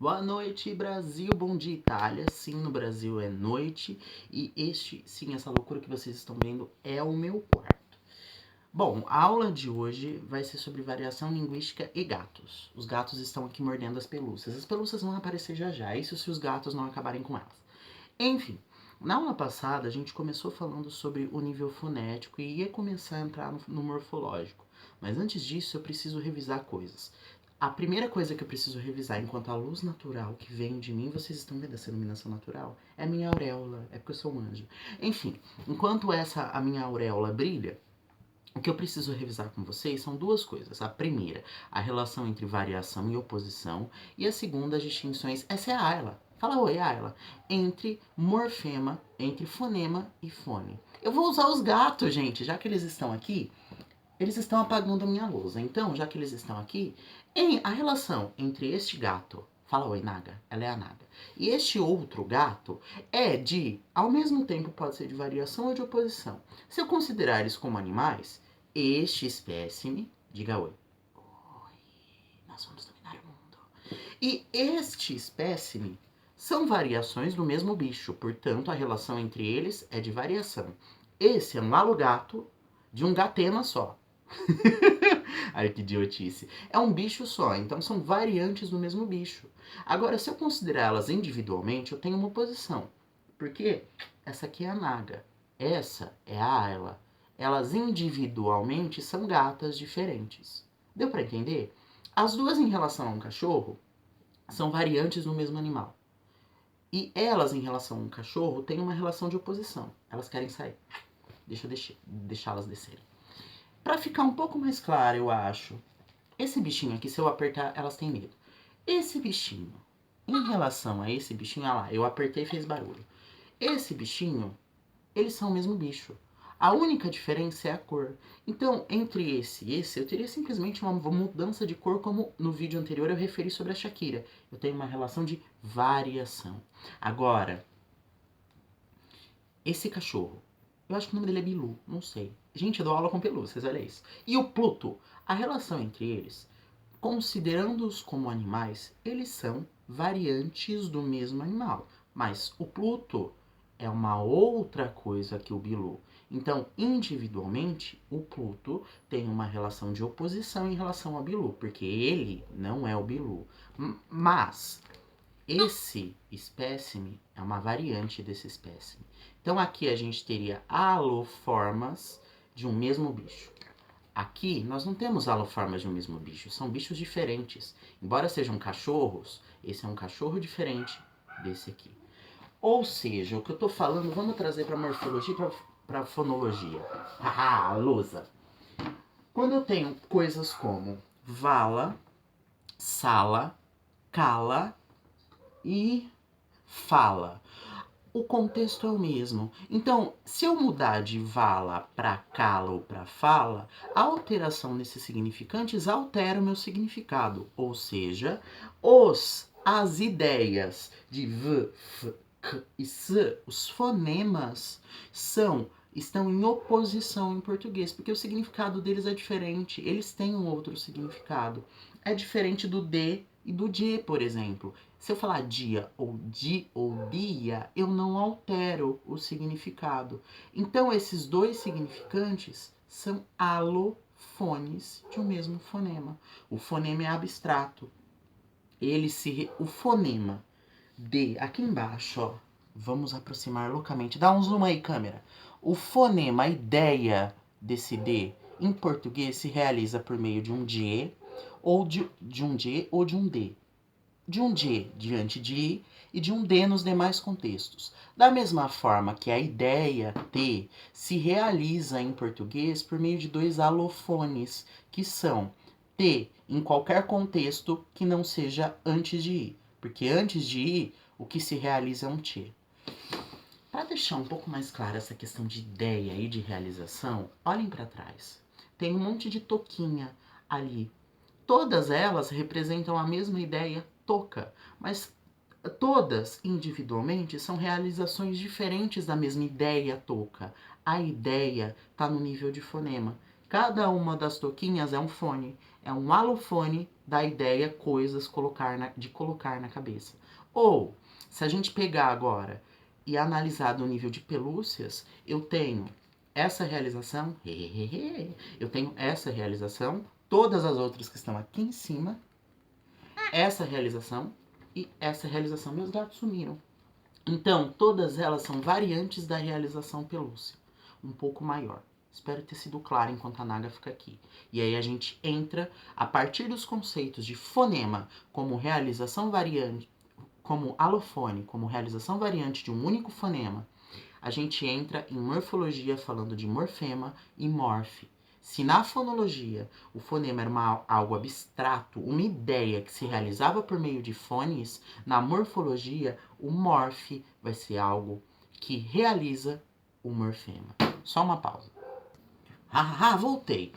Boa noite, Brasil, bom dia, Itália. Sim, no Brasil é noite e essa loucura que vocês estão vendo é o meu quarto. Bom, a aula de hoje vai ser sobre variação linguística e gatos. Os gatos estão aqui mordendo as pelúcias. As pelúcias vão aparecer já já, isso se os gatos não acabarem com elas. Enfim, na aula passada a gente começou falando sobre o nível fonético e ia começar a entrar no morfológico. Mas antes disso eu preciso revisar coisas. A primeira coisa que eu preciso revisar enquanto a luz natural que vem de mim, vocês estão vendo essa iluminação natural? É a minha auréola, é porque eu sou um anjo. Enfim, enquanto a minha auréola brilha, o que eu preciso revisar com vocês são duas coisas. A primeira, a relação entre variação e oposição. E a segunda, as distinções. Essa é a Ayla. Fala oi, Ayla. Entre morfema, entre fonema e fone. Eu vou usar os gatos, gente, já que eles estão aqui. Eles estão apagando a minha lousa. Então, já que eles estão aqui, a relação entre este gato, fala oi, Naga, ela é a Naga, e este outro gato é de, ao mesmo tempo pode ser de variação ou de oposição. Se eu considerar eles como animais, este espécime, diga oi. Oi, nós vamos dominar o mundo. E este espécime são variações do mesmo bicho, portanto a relação entre eles é de variação. Esse é um alogato de um gatema só. Ai, que idiotice. É um bicho só, então são variantes do mesmo bicho. Agora, se eu considerar elas individualmente, eu tenho uma oposição. Porque essa aqui é a Naga, essa é a Ayla. Elas individualmente são gatas diferentes. Deu pra entender? As duas em relação a um cachorro são variantes do mesmo animal. E elas em relação a um cachorro têm uma relação de oposição. Elas querem sair. Deixa eu deixá-las descerem. Pra ficar um pouco mais claro, eu acho, esse bichinho aqui, se eu apertar, elas têm medo. Esse bichinho, em relação a esse bichinho, olha lá, eu apertei e fez barulho. Esse bichinho, eles são o mesmo bicho. A única diferença é a cor. Então, entre esse e esse, eu teria simplesmente uma mudança de cor, como no vídeo anterior eu referi sobre a Shakira. Eu tenho uma relação de variação. Agora, esse cachorro, eu acho que o nome dele é Bilu, não sei. Gente, eu dou aula com pelúcias, olha isso. E o Pluto, a relação entre eles, considerando-os como animais, eles são variantes do mesmo animal. Mas o Pluto é uma outra coisa que o Bilu. Então, individualmente, o Pluto tem uma relação de oposição em relação ao Bilu, porque ele não é o Bilu. Mas esse espécime é uma variante desse espécime. Então aqui a gente teria aloformas de um mesmo bicho. Aqui nós não temos aloformas de um mesmo bicho, são bichos diferentes. Embora sejam cachorros, esse é um cachorro diferente desse aqui. Ou seja, o que eu tô falando, vamos trazer para morfologia e para fonologia. Haha, lousa. Quando eu tenho coisas como vala, sala, cala e fala, o contexto é o mesmo. Então, se eu mudar de vala para cala ou para fala, a alteração nesses significantes altera o meu significado. Ou seja, as ideias de v, f, k e s, os fonemas, estão em oposição em português, porque o significado deles é diferente. Eles têm um outro significado. É diferente do D e do D, por exemplo. Se eu falar dia ou di ou dia, eu não altero o significado. Então, esses dois significantes são alofones de um mesmo fonema. O fonema é abstrato. O fonema D, aqui embaixo, ó, vamos aproximar loucamente. Dá um zoom aí, câmera. O fonema, a ideia desse D, em português, se realiza por meio de um D, ou de um D ou de um D. De um D diante de I e de um D nos demais contextos. Da mesma forma que a ideia T se realiza em português por meio de dois alofones, que são T em qualquer contexto que não seja antes de I. Porque antes de I, o que se realiza é um T. Para deixar um pouco mais clara essa questão de ideia e de realização, olhem para trás. Tem um monte de toquinha ali. Todas elas representam a mesma ideia, toca, mas todas individualmente são realizações diferentes da mesma ideia toca. A ideia está no nível de fonema. Cada uma das toquinhas é um fone, é um alofone da ideia coisas de colocar na cabeça. Ou, se a gente pegar agora e analisar do nível de pelúcias, eu tenho essa realização, eu tenho essa realização, todas as outras que estão aqui em cima, essa realização e essa realização. Meus gatos sumiram. Então, todas elas são variantes da realização pelúcia, um pouco maior. Espero ter sido claro enquanto a Naga fica aqui. E aí a gente entra, a partir dos conceitos de fonema como realização variante, como alofone, como realização variante de um único fonema, a gente entra em morfologia falando de morfema e morfe. Se na fonologia o fonema era algo abstrato, uma ideia que se realizava por meio de fones, na morfologia o morfe vai ser algo que realiza o morfema. Só uma pausa. Voltei.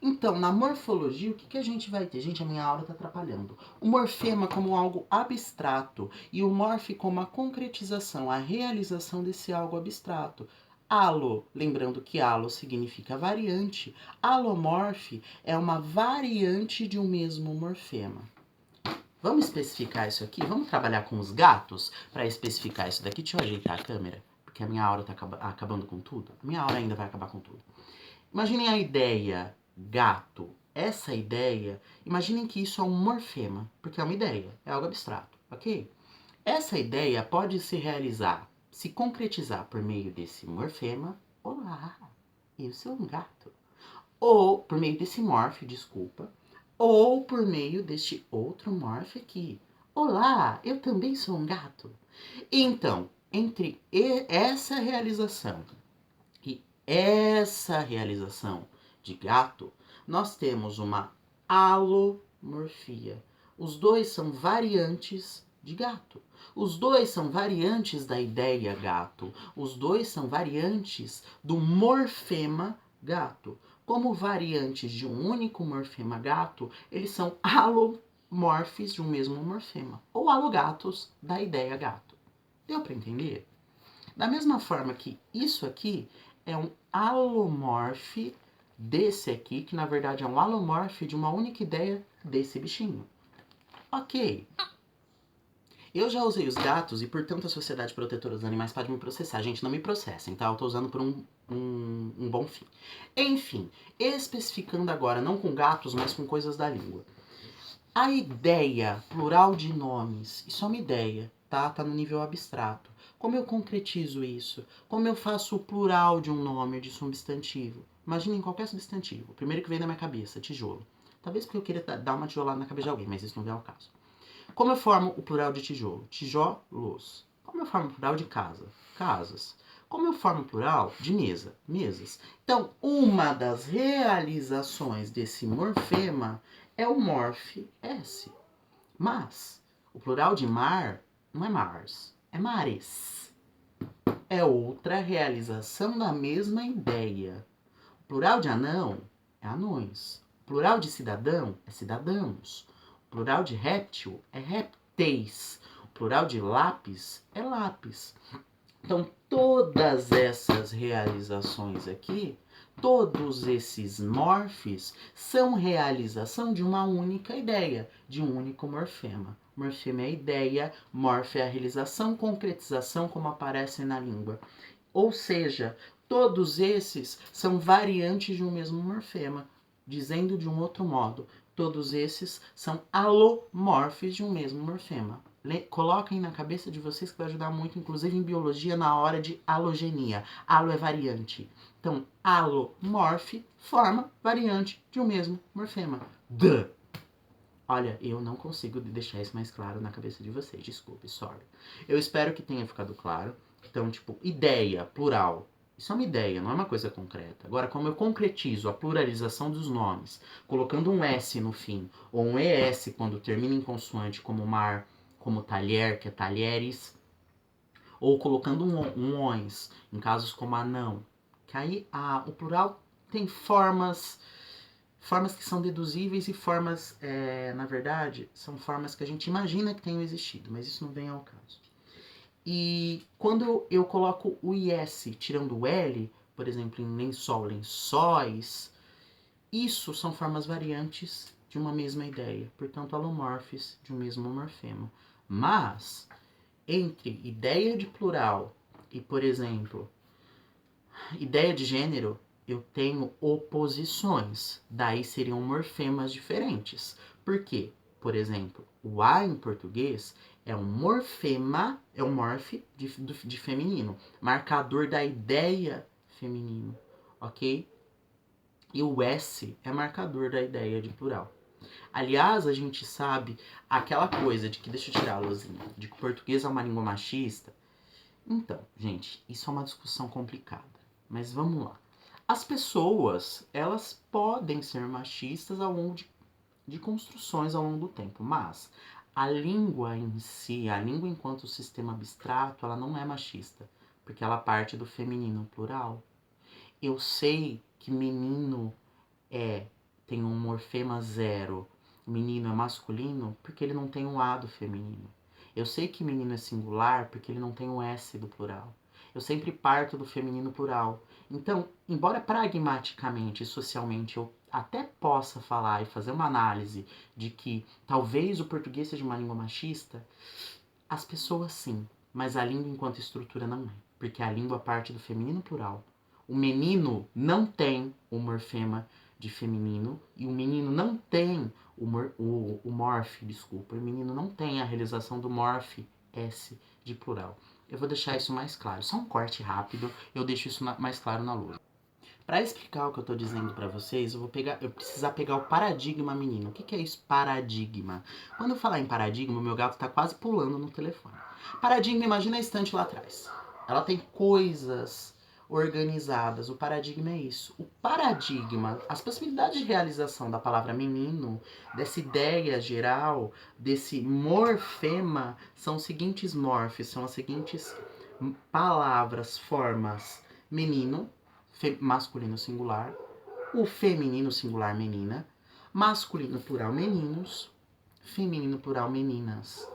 Então, na morfologia, o que a gente vai ter? Gente, a minha aula está atrapalhando. O morfema como algo abstrato e o morfe como a concretização, a realização desse algo abstrato. Alo, lembrando que alo significa variante, alomorfe é uma variante de um mesmo morfema. Vamos especificar isso aqui? Vamos trabalhar com os gatos para especificar isso daqui? Deixa eu ajeitar a câmera, porque a minha aula está acabando com tudo. A minha aula ainda vai acabar com tudo. Imaginem a ideia gato. Essa ideia, imaginem que isso é um morfema, porque é uma ideia, é algo abstrato, ok? Essa ideia pode se realizar, se concretizar por meio desse morfema. Olá, eu sou um gato. Ou por meio desse morfe, desculpa. Ou por meio deste outro morfe aqui. Olá, eu também sou um gato. Então, entre essa realização e essa realização de gato, nós temos uma alomorfia. Os dois são variantes de gato. Os dois são variantes da ideia gato. Os dois são variantes do morfema gato. Como variantes de um único morfema gato, eles são alomorfes de um mesmo morfema. Ou alogatos da ideia gato. Deu para entender? Da mesma forma que isso aqui é um alomorfe desse aqui, que na verdade é um alomorfe de uma única ideia desse bichinho. Ok. Eu já usei os gatos e, portanto, a Sociedade Protetora dos Animais pode me processar. Gente, não me processem, tá? Eu tô usando por um bom fim. Enfim, especificando agora, não com gatos, mas com coisas da língua. A ideia, plural de nomes, isso é uma ideia, tá? Tá no nível abstrato. Como eu concretizo isso? Como eu faço o plural de um nome, de substantivo? Imaginem qualquer substantivo. O primeiro que vem na minha cabeça, tijolo. Talvez porque eu queria dar uma tijolada na cabeça de alguém, mas isso não é o caso. Como eu formo o plural de tijolo? Tijolos. Como eu formo o plural de casa? Casas. Como eu formo o plural de mesa? Mesas. Então, uma das realizações desse morfema é o morfe S. Mas, o plural de mar não é mars, é mares. É outra realização da mesma ideia. O plural de anão é anões. O plural de cidadão é cidadãos. O plural de réptil é répteis. O plural de lápis é lápis. Então, todas essas realizações aqui, todos esses morfes, são realização de uma única ideia, de um único morfema. Morfema é a ideia, morfe é a realização, concretização, como aparece na língua. Ou seja, todos esses são variantes de um mesmo morfema. Dizendo de um outro modo, todos esses são alomorfes de um mesmo morfema. Coloquem na cabeça de vocês que vai ajudar muito, inclusive em biologia, na hora de halogenia. Halo é variante. Então, alomorfe forma variante de um mesmo morfema. Duh! Olha, eu não consigo deixar isso mais claro na cabeça de vocês. Desculpe, sorry. Eu espero que tenha ficado claro. Então, tipo, ideia, plural. Isso é uma ideia, não é uma coisa concreta. Agora, como eu concretizo a pluralização dos nomes, colocando um S no fim, ou um ES quando termina em consoante, como mar, como talher, que é talheres, ou colocando um ONS, em casos como anão, que aí o plural tem formas que são deduzíveis e formas, na verdade, são formas que a gente imagina que tenham existido, mas isso não vem ao caso. E quando eu coloco o IS tirando o L, por exemplo, em lençol, lençóis, isso são formas variantes de uma mesma ideia, portanto alomorfes de um mesmo morfema. Mas, entre ideia de plural e, por exemplo, ideia de gênero, eu tenho oposições. Daí seriam morfemas diferentes. Por quê? Por exemplo, o A em português é um morfema, é um morfe de feminino, marcador da ideia feminino, ok? E o S é marcador da ideia de plural. Aliás, a gente sabe aquela coisa de que, deixa eu tirar a luzinha, de que o português é uma língua machista. Então, gente, isso é uma discussão complicada. Mas vamos lá. As pessoas, elas podem ser machistas ao longo de construções ao longo do tempo, mas a língua em si, a língua enquanto sistema abstrato, ela não é machista, porque ela parte do feminino plural. Eu sei que menino tem um morfema zero, menino é masculino, porque ele não tem um A do feminino. Eu sei que menino é singular porque ele não tem um S do plural. Eu sempre parto do feminino plural. Então, embora pragmaticamente e socialmente eu até possa falar e fazer uma análise de que talvez o português seja uma língua machista, as pessoas sim, mas a língua enquanto estrutura não é, porque a língua parte do feminino plural. O menino não tem o morfema de feminino e o menino não tem o morfe, desculpa, o menino não tem a realização do morfe S de plural. Eu vou deixar isso mais claro, só um corte rápido, eu deixo isso mais claro na lousa. Para explicar o que eu tô dizendo para vocês, eu precisar pegar o paradigma menino. O que é isso, paradigma? Quando eu falar em paradigma, o meu gato tá quase pulando no telefone. Paradigma, imagina a estante lá atrás. Ela tem coisas organizadas. O paradigma é isso. O paradigma, as possibilidades de realização da palavra menino, dessa ideia geral, desse morfema, são os seguintes morfes, são as seguintes palavras, formas. Menino, masculino singular, o feminino singular menina, masculino plural meninos, feminino plural meninas.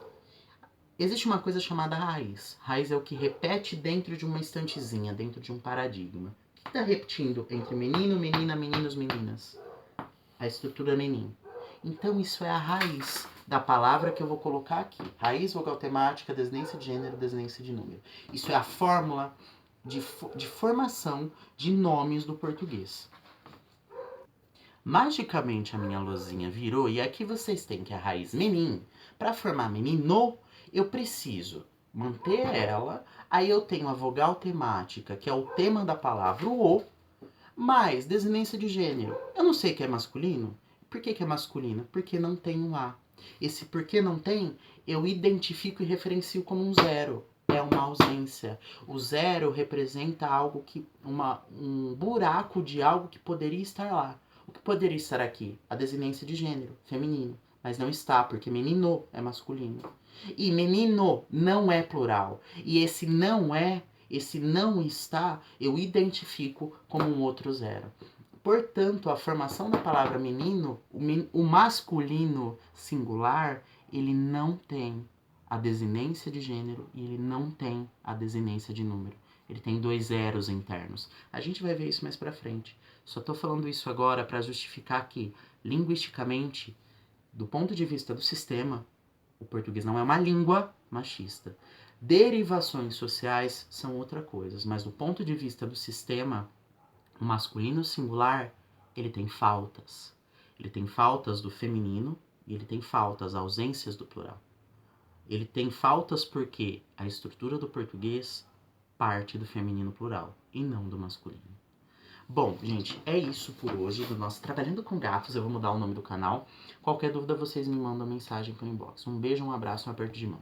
Existe uma coisa chamada raiz. Raiz é o que repete dentro de uma estantezinha, dentro de um paradigma. O que está repetindo entre menino, menina, meninos, meninas? A estrutura menino. Então isso é a raiz da palavra que eu vou colocar aqui. Raiz, vogal temática, desinência de gênero, desinência de número. Isso é a fórmula de formação de nomes do português. Magicamente a minha luzinha virou e aqui vocês têm que a raiz menin. Para formar menino, eu preciso manter ela, aí eu tenho a vogal temática, que é o tema da palavra, o, mais desinência de gênero. Eu não sei que é masculino. Por que é masculino? Porque não tem um A. Esse porque não tem, eu identifico e referencio como um zero. É uma ausência. O zero representa algo que. Um buraco de algo que poderia estar lá. O que poderia estar aqui? A desinência de gênero, feminino. Mas não está, porque menino é masculino. E menino não é plural. E esse não está, eu identifico como um outro zero. Portanto, a formação da palavra menino, o masculino singular, ele não tem a desinência de gênero e ele não tem a desinência de número. Ele tem dois zeros internos. A gente vai ver isso mais pra frente. Só tô falando isso agora para justificar que, linguisticamente, do ponto de vista do sistema, o português não é uma língua machista. Derivações sociais são outra coisa, mas do ponto de vista do sistema, o masculino singular, ele tem faltas. Ele tem faltas do feminino e ele tem faltas, ausências do plural. Ele tem faltas porque a estrutura do português parte do feminino plural e não do masculino. Bom, gente, é isso por hoje do nosso Trabalhando com Gatos. Eu vou mudar o nome do canal. Qualquer dúvida, vocês me mandam mensagem pro inbox. Um beijo, um abraço, um aperto de mão.